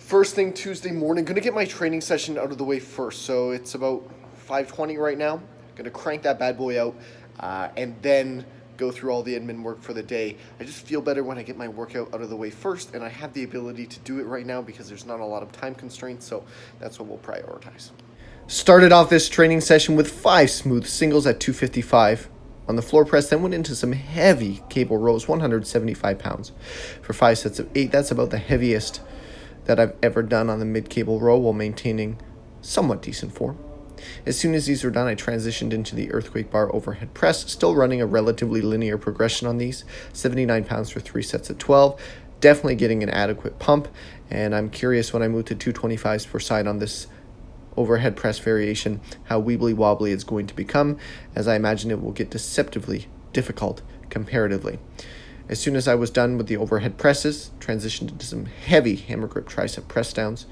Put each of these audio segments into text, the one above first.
First thing Tuesday morning, gonna get my training session out of the way first. So it's about 5:20 right now. Gonna crank that bad boy out, and then go through all the admin work for the day. I just feel better when I get my workout out of the way first, and I have the ability to do it right now because there's not a lot of time constraints, so that's what we'll prioritize. Started off this training session with 5 smooth singles at 255 on the floor press, then went into some heavy cable rows, 175 pounds for 5 sets of 8. That's about the heaviest that I've ever done on the mid-cable row while maintaining somewhat decent form. As soon as these were done, I transitioned into the earthquake bar overhead press, still running a relatively linear progression on these, 79 pounds for 3 sets of 12. Definitely getting an adequate pump, and I'm curious when I move to 225s per side on this overhead press variation, how weebly wobbly it's going to become, as I imagine it will get deceptively difficult comparatively. As soon as I was done with the overhead presses, transitioned into some heavy hammer grip tricep press downs,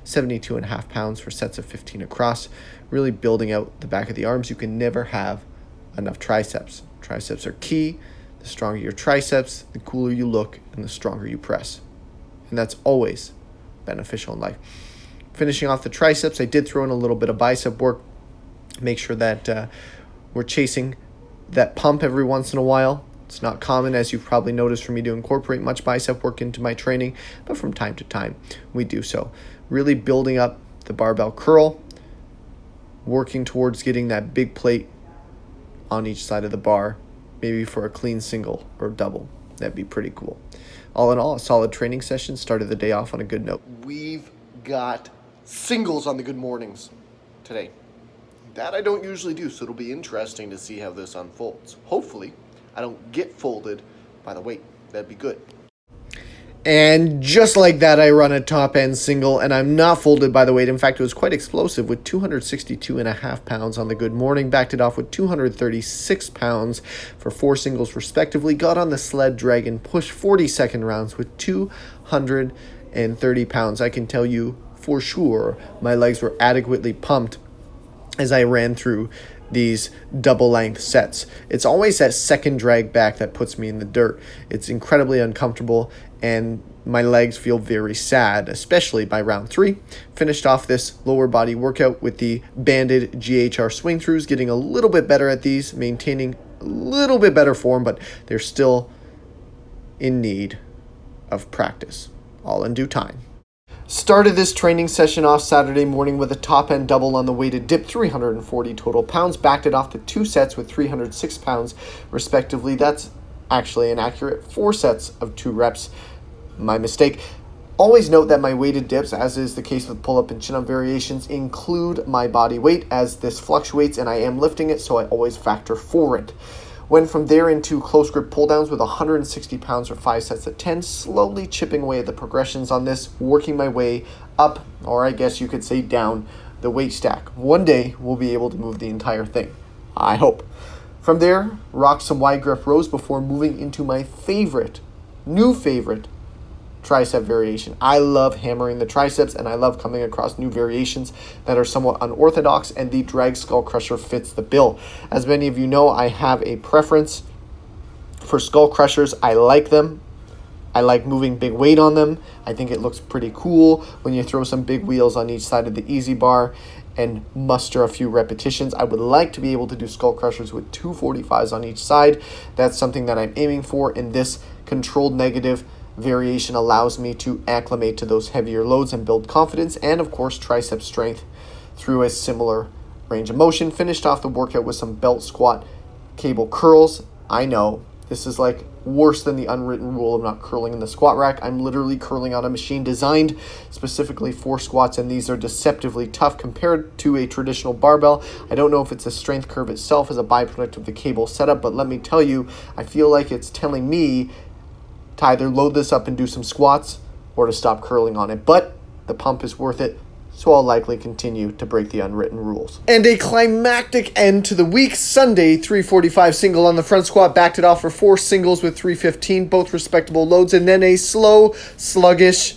72.5 pounds for sets of 15 across, really building out the back of the arms. You can never have enough triceps. Triceps are key. The stronger your triceps, the cooler you look, and the stronger you press. And that's always beneficial in life. Finishing off the triceps, I did throw in a little bit of bicep work. Make sure that we're chasing that pump every once in a while. It's not common, as you've probably noticed, for me to incorporate much bicep work into my training, but from time to time we do so. Really building up the barbell curl, working towards getting that big plate on each side of the bar, maybe for a clean single or double. That'd be pretty cool. All in all, a solid training session. Started the day off on a good note. We've got singles on the good mornings today. That I don't usually do, so it'll be interesting to see how this unfolds. Hopefully, I don't get folded by the weight. That'd be good. And just like that, I run a top end single, and I'm not folded by the weight. In fact, it was quite explosive with 262.5 pounds on the good morning. Backed it off with 236 pounds for 4 singles respectively. Got on the sled drag and pushed 40-second rounds with 230 pounds. I can tell you for sure my legs were adequately pumped as I ran through these double length sets. It's always that second drag back that puts me in the dirt. It's incredibly uncomfortable, and my legs feel very sad, especially by round 3. Finished off this lower body workout with the banded GHR swing throughs, getting a little bit better at these, maintaining a little bit better form, but they're still in need of practice, all in due time. Started this training session off Saturday morning with a top end double on the weighted dip, 340 total pounds. Backed it off to 2 sets with 306 pounds respectively. That's actually an accurate 4 sets of 2 reps. My mistake. Always note that my weighted dips, as is the case with pull-up and chin-up variations, include my body weight as this fluctuates and I am lifting it, so I always factor for it. Went from there into close grip pull downs with 160 pounds for 5 sets of 10, slowly chipping away at the progressions on this, working my way up, or I guess you could say down, the weight stack. One day we'll be able to move the entire thing, I hope. From there, rocked some wide grip rows before moving into my new favorite, tricep variation. I love hammering the triceps, and I love coming across new variations that are somewhat unorthodox, and the drag skull crusher fits the bill. As many of you know, I have a preference for skull crushers. I like them. I like moving big weight on them. I think it looks pretty cool when you throw some big wheels on each side of the easy bar and muster a few repetitions. I would like to be able to do skull crushers with 245s on each side. That's something that I'm aiming for, and this controlled negative variation allows me to acclimate to those heavier loads and build confidence and, of course, tricep strength through a similar range of motion. Finished off the workout with some belt squat cable curls. I know this is like worse than the unwritten rule of not curling in the squat rack. I'm literally curling on a machine designed specifically for squats, and these are deceptively tough compared to a traditional barbell. I don't know if it's a strength curve itself as a byproduct of the cable setup, but let me tell you, I feel like it's telling me to either load this up and do some squats or to stop curling on it. But the pump is worth it, so I'll likely continue to break the unwritten rules. And a climactic end to the week. Sunday, 345 single on the front squat. Backed it off for 4 singles with 315, both respectable loads. And then a slow, sluggish,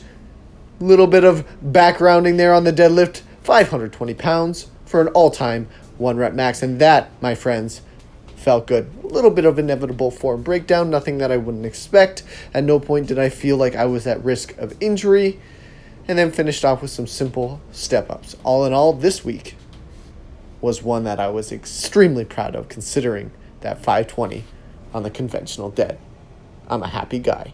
little bit of backgrounding there on the deadlift. 520 pounds for an all-time 1 rep max. And that, my friends, felt good. A little bit of inevitable form breakdown, nothing that I wouldn't expect. At no point did I feel like I was at risk of injury. and then finished off with some simple step-ups. All in all, this week was one that I was extremely proud of, considering that 520 on the conventional dead. I'm a happy guy.